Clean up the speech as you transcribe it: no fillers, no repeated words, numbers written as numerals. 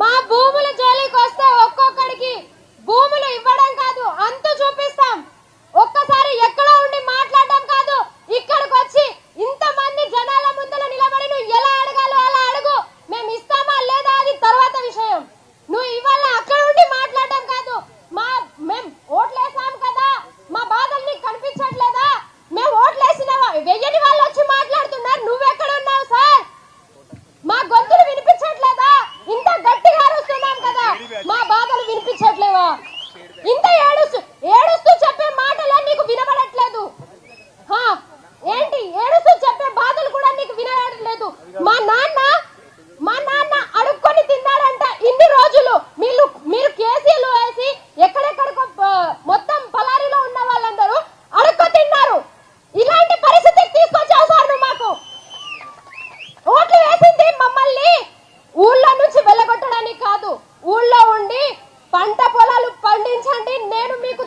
మా భూముల జోలికి వస్తే ఒక్కొక్కడికి భూములు ఇవ్వడం కాదు, అంతు చూపిస్తాం. ఒక్కసారి ఎక్కడో ఉండి మాట్లాడడం కాదు, ఇక్కడికి వచ్చి ఇంతమంది జనాల ముందర నిలబడి నువ్వు ఎలా అడగాలో అలా అడుగు. మేము ఇస్తామా లేదా అది తర్వాత విషయం. నువ్వు ఇవాళ అక్కడ ఉండి మాట్లాడడం కాదు. మేము ఓట్లేసాం కదా, మా బాధలు నీకు కనిపించట్లేదా? మేము ఓట్లేసినావా? వెయ్యని వాళ్ళు వచ్చి మాట్లాడుతున్నారు, నువ్వెక్కడ ఉన్నావు సార్? మా గొంతులు వినిపించట్లేదా? ఇంత గట్టిగా అరుస్తున్నాం కదా, మా బాధలు వినిపించట్లేవా? ఇంత ఏడుస్తూ చెప్పే మాటలే నీకు వినబడట్లేదు. ఏంటి ఏడుస్తూ చెప్పే బాధలు కూడా నీకు వినబడట్లేదు? మా నాన్న అడుక్కొని తిన్నాడంట ఇన్ని రోజులు. మీరు కేసీలు వేసి ఎక్కడెక్కడికో మొత్తం పలారిలో ఉన్న వాళ్ళందరూ అడుక్కు తిన్నారు. ఇలాంటి పరిస్థితికి తీసుకొచ్చావు సార్ నువ్వు. మాకు ఓట్లు వేసింది మమ్మల్ని ఊళ్ళో నుంచి వెళ్ళగొట్టడానికి కాదు, ఊళ్ళో ఉండి పంట పొలాలు పండించండి, నేను మీకు